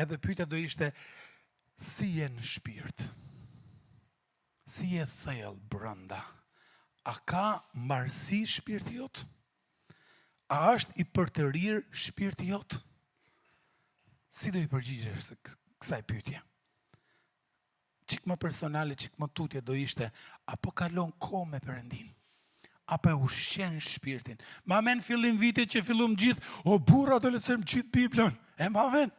Edhe pyetja do ishte, si je në shpirt? Si je thellë brenda? A ka mbarësi shpirti jot? A është i përtërir shpirti jot? Si do i përgjigjesh kësaj pyetje? Çik më personale, çik më tutje do ishte, apo kalon kohë me Perëndin? Apo e ushqen shpirtin? Ma men fillim vitit që fillum gjithë, o burra do lexojmë gjithë Biblën. E ma men.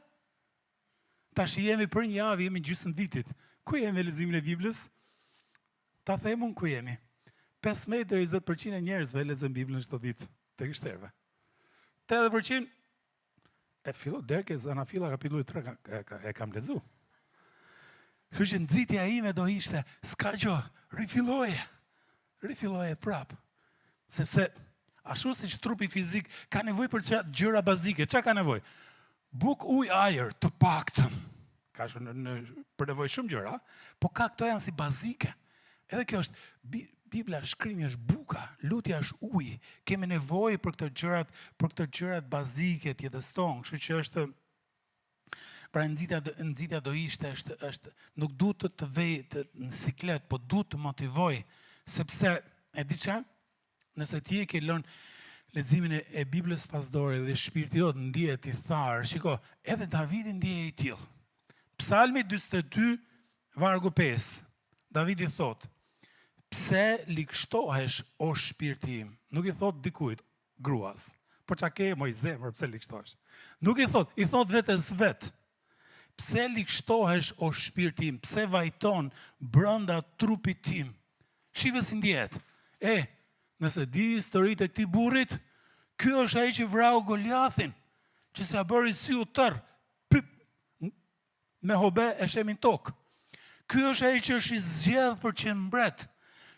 Tash jemi për një javë, jemi gjysmë vitit. Ku jemi me leximin e Biblës? Ta them unë ku jemi. 15 deri 20% e njerëzve lexojnë Biblën çdo ditë te krishterëve. 80% e fillo derkes Anafilla kapitulli 3 e kam lexuar. Kështu që nxitja ime do ishte, s'ka gjë, rifilloje prap. Sepse ashtu siç trupi fizik ka nevojë për gjëra bazike, çka ka nevojë? Buk, ujë, ajër, të paktën. Ka për nevojë shumë gjëra, po ka këto janë si bazike. Edhe kjo është, Bibla shkrimi është buka, lutja është ujë. Kemi nevojë për këto gjërat bazike të jetës tonë. Kështu që është, pra nxitja do ishte, është nuk duhet të vej në siklet, po duhet të motivoj, sepse e di çfarë? Nëse ti e ke lënë leximin e Biblës pasdore dhe shpirti jot ndihet i tharë, shiko, edhe Davidi ndihej i tillë. Psalmi 42, vargu 5, Davidi thot, pse likështohesh o shpirti im? Nuk i thot dikujt, gruas, po çka ke moj zemër, pse likështohesh? Nuk i thot vetes vet. Pse likështohesh o shpirti im? Pse vajton brenda trupit tim? Shive si ndjehet. Nëse di historitë e këtij burrit, ky është ai që vrau Goliathin, që sa bëri si u tërë, me hobe e shemin tokë. Ky është ai që është i zgjedhur për që mbret.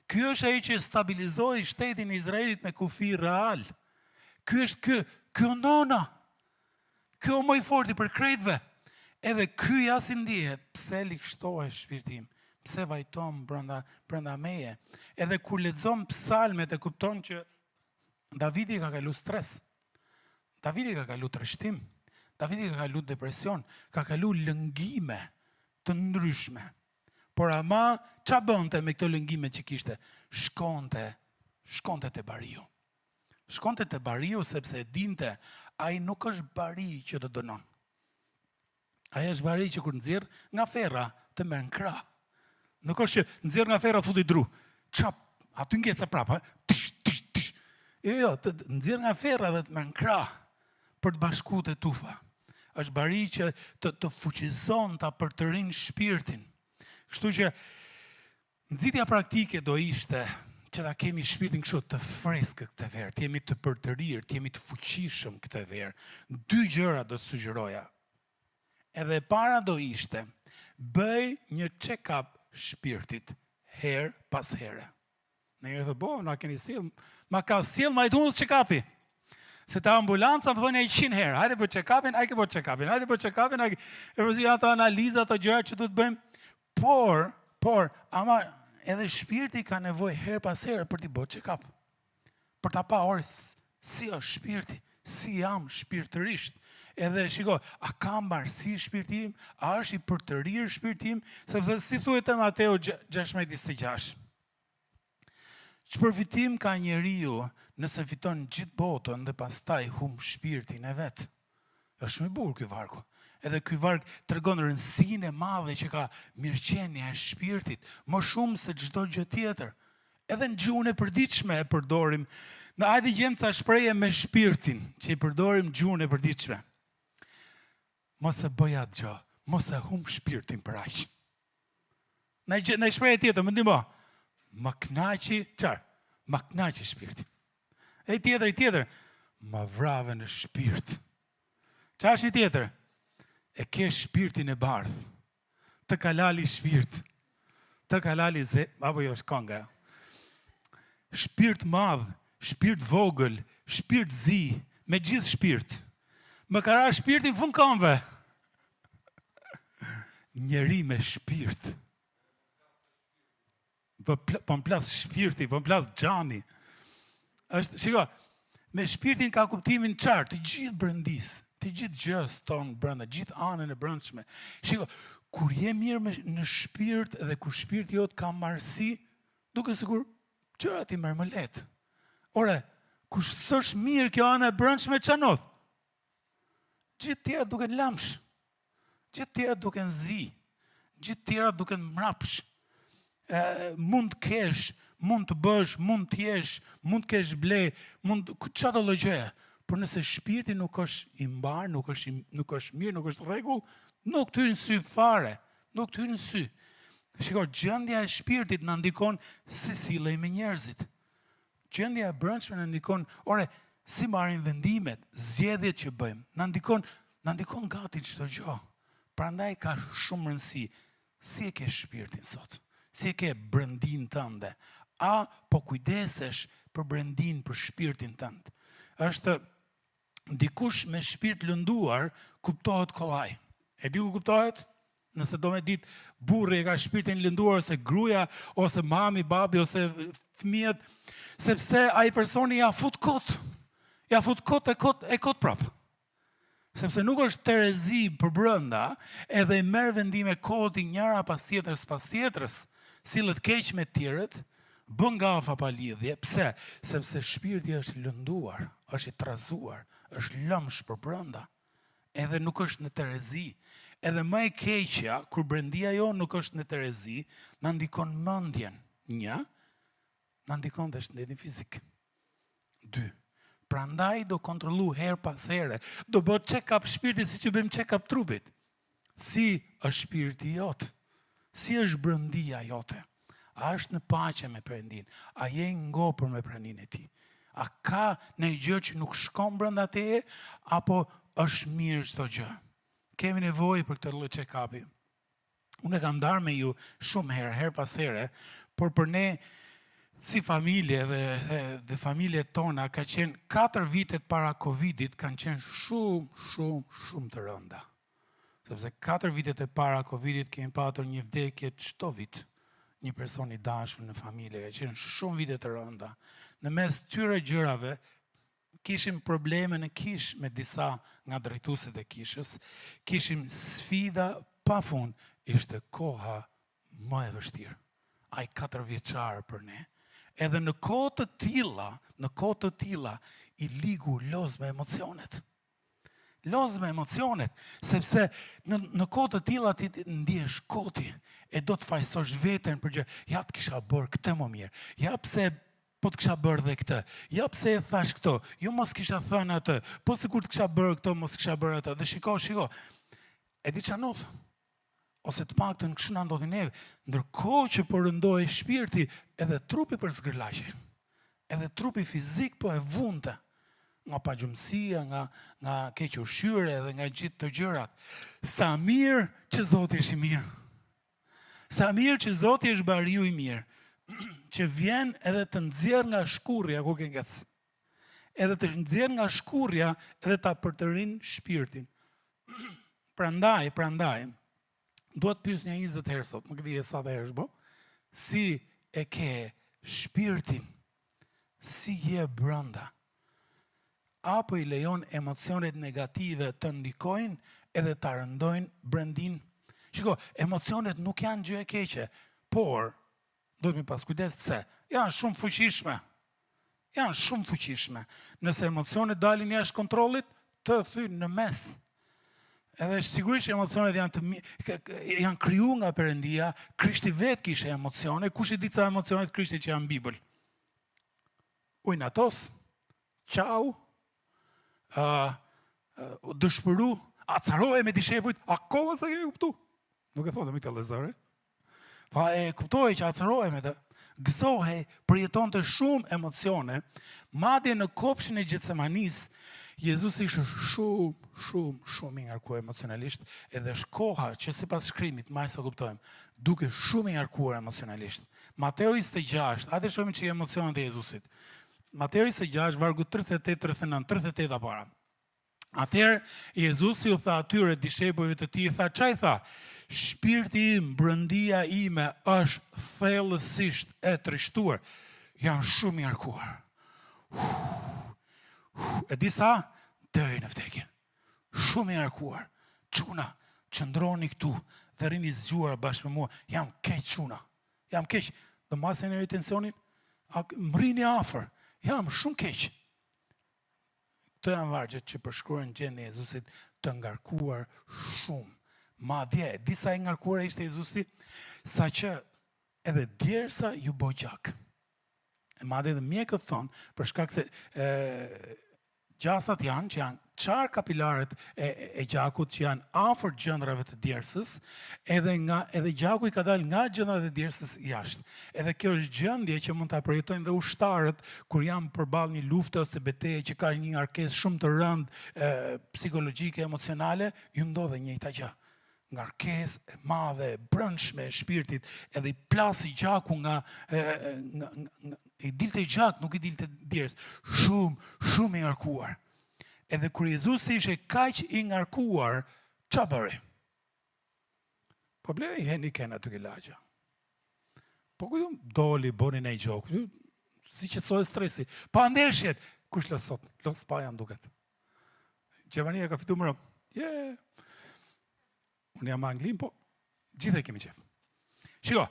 Ky është ai që stabilizoi shtetin e Izraelit me kufi real. Ky është ky nona. Ky më i forti për krejtëve. Edhe ky ja si ndihet, pse likështohesh shpirti im? Pse vajton brenda meje? Edhe kur lexon psalmet e kupton që Davidi ka kalu stres. Davidi ka kalu tërshtim. Davidi ka kalu depresion. Ka kalu lëngime të ndryshme. Por ama, qa bënte me këto lëngime që kishte? Shkonte te bariu. Shkonte te bariu sepse dinte, ai nuk është bari që të dënon. Ai është bari që kur nxjerr nga ferra të merr në krah. Nuk është që nxjerr nga ferra të futi dru. Çap, aty ngjeca prapë, tish. Jo, të nxjerr nga ferra dhe të merr në krah për të bashkuar te tufa. Është bari që të fuqizon, ta përtërin shpirtin. Kështu që nxitja praktike do ishte që ta kemi shpirtin kështu të freskë këtë verë, të jemi të përtërir, të jemi të fuqishëm këtë verë. 2 gjëra do të sugjeroja. Edhe para do ishte, bëj një check-up shpirtit herë pas here. Në njërë thë, na keni sill, ma ka sill ma i dunës check-upi. Se ta ambulanca më thonë 100 herë, hajde për check-upin, hajde për check-upin, hajde për check-upin, e përzi ato analiza, ato gjëra që du të bëjmë. Por, ama edhe shpirti ka nevojë herë pas herë për t'i bërë check-up. Për ta pa orë, si është shpirti, si jam shpirtërisht. Edhe shiko, a ka mbarësi shpirtim, a është i përtërir shpirtim, sepse si thuhet te Mateu 16:26. Që përfitim ka njeriu nëse fiton gjithë botën dhe pastaj humb shpirtin e vet. Është shumë i bukur ky vargu. Edhe ky varg tregon rëndësinë e madhe që ka mirëqenia e shpirtit, më shumë se çdo gjë tjetër. Edhe në gjuhën e përditshme e përdorim. Hajde gjem ca shprehje me shpirtin, që i përdorim në gjuhën e përditshme. Mos e bëj atë gjë, mos e humb shpirtin për aq. Në shprehje tjetër, më ndihmo. Ma knaqi, qarë? Ma knaqi shpirtin. E tjetër, ma vrave në shpirt. Qa është i tjetër? E ke shpirtin e bardhë. Të kalali shpirt. Të kalali apo jo është konga. Shpirt madhë, shpirt vogël, shpirt zi, me gjithë shpirt. Më kara shpirtin fund konve. Njeri me shpirt. Po më plas shpirti, po më plas gjani. Shiko, me shpirtin ka kuptimin qartë, të gjithë brëndis, Ti gjithë gjës tonë brenda, gjithë anën e brendshme. Shiko, kur je mirë në shpirt dhe kur shpirti jot ka marrësi, duke sikur gjërat i merr më lehtë. Ore, kur s'është mirë kjo anë e brendshme çanot. Gjithë tjera duken lamsh. Gjithë tjera duken zi. Gjithë tjera duken mrapsh. Mund të kesh, mund të bësh, mund të jesh, mund të kesh ble, çfarë do gjë. Por nëse shpirti nuk është i mbar, nuk është mirë, nuk është rregull, nuk të hyn sy fare, nuk të hyn sy. Shiko, gjendja e shpirtit na ndikon si sillej me njerëzit. Gjendja e brendshme na ndikon, si marrim vendimet, zgjedhjet që bëjmë, na ndikon gati çdo gjë. Prandaj ka shumë rëndësi. Si e ke shpirtin sot? Si e ke brendin tënde? A po kujdesesh për brendin, për shpirtin tënd? Është dikush me shpirt lënduar kuptohet kollaj. E di ku kuptohet? Nëse do me ditë burri e ka shpirtin lënduar ose gruaja ose mami, babi ose fëmijët, sepse ai personi ja fut kot. Ja fut kot e kot prap. Sepse nuk është terezi për brenda, edhe i merr vendime koti njëra pas tjetrës, sillet keq me tjerët, bën gafa pa lidhje. Pse? Sepse shpirti është lënduar, është i trazuar, është lëmsh për brenda, edhe nuk është në terezi. Edhe më e keqja, kur brendia jo nuk është në terezi, na ndikon mendjen. 1, na ndikon dhe shëndetin fizik. 2, prandaj do kontrollu her pas here. Do bëhet check-up shpirtit si që bëjmë check-up trupit. Si është shpirti jot? Si është brendia jote? A është në paqe me Perëndin? A je i ngopur me Perëndin e ti? A ka në gjë që nuk shkon brenda teje, apo është mirë çdo gjë? Kemi nevojë për këtë lloj check-upi. Unë kam ndarë me ju shumë her pas here, por për ne si familje dhe familjet tona ka qenë 4 vitet para Covidit kanë qenë shumë të rënda. Sepse 4 vitet e para Covidit kemi patur një vdekje çdo vit. Një person i dashur në familje, ka qenë shumë vite të rënda. Në mes tyre gjërave kishim probleme në kish me disa nga drejtuesit e kishës, kishim sfida pafund, ishte koha më e vështirë. Ai 4 vjeçar për ne. Edhe në kohë të tilla, i ligu loz me emocionet. Loz me emocionet, sepse në kohë të tilla ti ndihesh koti, e do të fajsosh veten për gjë. Ja të kisha bërë këtë më mirë. Ja pse po të kisha bërë dhe këtë. Ja pse e thash këto. Jo mos kisha thënë atë. Po sikur të kisha bërë këto, mos kisha bërë atë. Dhe shiko. E di çfarë ndodh? Ose të paktën kështu na ndodhi neve. Ndërkohë që po rëndohej shpirti, edhe trupi për zgërlaqej. Edhe trupi fizik po e vunte. Nga pagjumësia, nga keq ushqyerje dhe nga gjithë të gjërat. Sa mirë që Zoti është i mirë. Sa mirë që Zoti është bariu i mirë, që vjen edhe të nxjerr nga shkurrja ku ke ngec. Edhe të nxjerr nga shkurrja edhe ta përtërin shpirtin. Prandaj, duhet të pyes një 20 herë sot, nuk di sa herë po. Si e ke shpirtin? Si je brenda? Apo i lejon emocionet negative të ndikojnë edhe ta rëndojnë brendin? Shiko, emocionet nuk janë gjë e keqe, por duhet mi pas kujdes pse? Janë shumë fuqishme. Nëse emocionet dalin jashtë kontrollit, të thynë në mes. Edhe sigurisht emocionet janë kriju nga Perëndia, Krishti vetë kishe emocione, kush i di ca emocionet Krishti që janë në Bibël? Ujnatos, qau, dëshpëru, acarohe me dishepujt, a kohë se kemi kuptu? Nuk e thotë me këtë lezare. Pa e kuptoj që acarohe me të, gëzohej, përjeton të shumë emocione, madje në kopshin e Getsemanis, Jezus ishte shumë i ngarkuar emocionalisht, edhe shkoha që sipas shkrimit, më sa kuptojmë, duke shumë i ngarkuar emocionalisht. Mateo 26, hajde shohim ç'i emocionet e Jezusit. Mateo 26, vargu 38, 39, 38 para. Atëherë Jezusi u tha atyre dishepujve të tij, ç'a i tha? Shpirti im, brëndia ime është thellësisht e trishtuar. Jam shumë i ngarkuar. E di sa? Deri në vdekje. shumë i ngarkuar. Çuna, qëndroni këtu dhe rini zgjuar bashkë me mua. Jam keq çuna. Jam keq. Do mbas njëri tensionin, mrini afër. Jam shumë keq. Këto janë vargjet që përshkruajnë gjendjen e Jezusit të ngarkuar shumë. Madje, disa i ngarkuar ishte Jezusi, sa që edhe djersa ju bë gjak. Madje edhe mjekët thonë, për shkak se gjasat janë, që janë qarë kapilarët e gjakut që janë afër gjëndrave të djersës, edhe gjaku i ka dalë nga gjëndrat e djersës jashtë. Edhe kjo është gjendje që mund ta përjetojnë dhe ushtarët kur janë përballë një lufte ose betejë që ka një ngarkesë shumë të rëndë psikologjike, emocionale, ju ndodhe njëjta gjë. Ngarkesë e madhe, e brendshme e shpirtit, edhe i plasi gjaku i dilte gjak, nuk i dilte djersë. Shumë i ngarkuar. Edhe kur Jezusi ishte kaq i ngarkuar, ç'a bëri? Po blej heni kena të lagja. Po ku doli, boni në gjok. Si që thoi stresi. Pa ndeshjet. Kush lë sot? Lë spaja më duket. Gjermania ka fitu më rëmë. Unë jam Anglim, po gjithë e kemi qef. Shiko,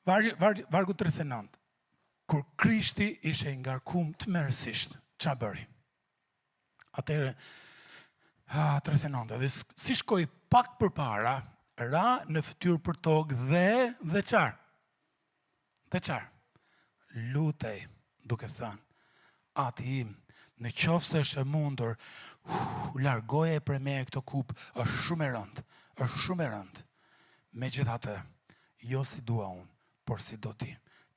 vargu 39. Kur Krishti ishe ngarkum të mërësisht, qa bëri? Atere, 39. Dhe si shkoj pak përpara, ra në fytyrë për tokë dhe qarë? Dhe qarë? Lutej, duke thënë, ati im, në qofë se është e mundur, largoje për me këto kupë, është shumë e rëndë. Me gjithatë, jo si dua unë, por si do ti.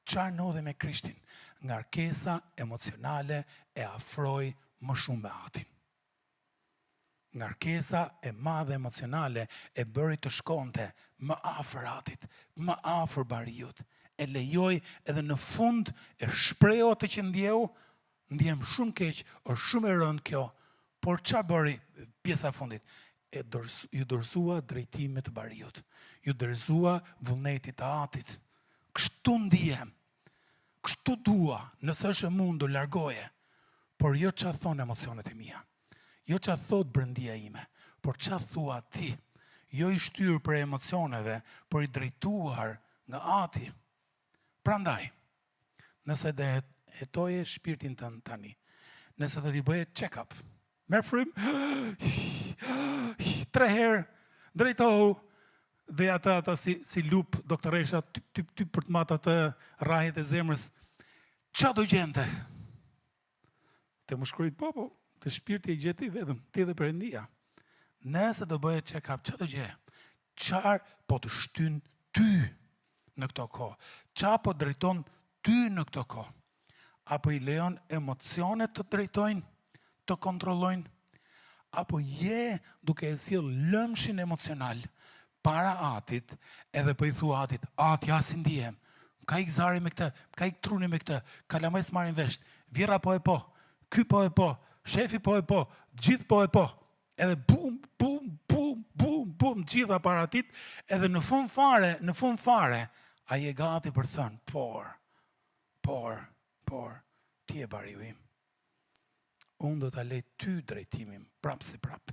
Qarë ndodhi me Krishtin? Ngarkesa emocionale e afroi më shumë me atin. Ngarkesa e madhe emocionale e bëri të shkonte më afër atit, më afër bariut. E lejoj edhe në fund e shprejo të që ndjem shumë keq, është shumë e rëndë kjo, por qa bëri pjesa fundit? Ju dorëzua drejtimet të bariut, ju dorëzua vullnetit të atit. Kështu ndihem, kështu dua, nëse është e mundur, largoje, por jo qa thonë emocionet e mia, jo qa thot brendia ime, por qa thua ti, jo i shtyrë për emocioneve, por i drejtuar nga ati. Prandaj, nëse dhe hetoje shpirtin të në tani, nëse do t'i bëje check-up, merë frim, 3 herë, drejtohu, dhe ata si lup doktoresha, ty për të matë atë rrahjet e zemrës, qa do gjente? Të më shkruajt, po, të shpirti i gjeti vetëm, ti dhe Perëndia. Nëse do bëje check-up, qa do gje? Qarë po të shtyn ty në këto kohë? Qa po drejton ty në këto kohë? Apo i lejon emocionet të drejtojnë, të kontrollojnë? Apo je duke e sjell lëmshin emocional para atit, edhe po i thua atit, ja si ndihem, ka ik zari me këtë, ka ik truni me këtë, kalamajs marrin vesh, vjera po e po, ky po e po, shefi po e po, gjithë po e po, edhe bum, gjitha para atit, edhe në fund fare, a je gati për thënë, por, ti e bariu im. Unë do t'a lej ty drejtimin, prapë si prapë.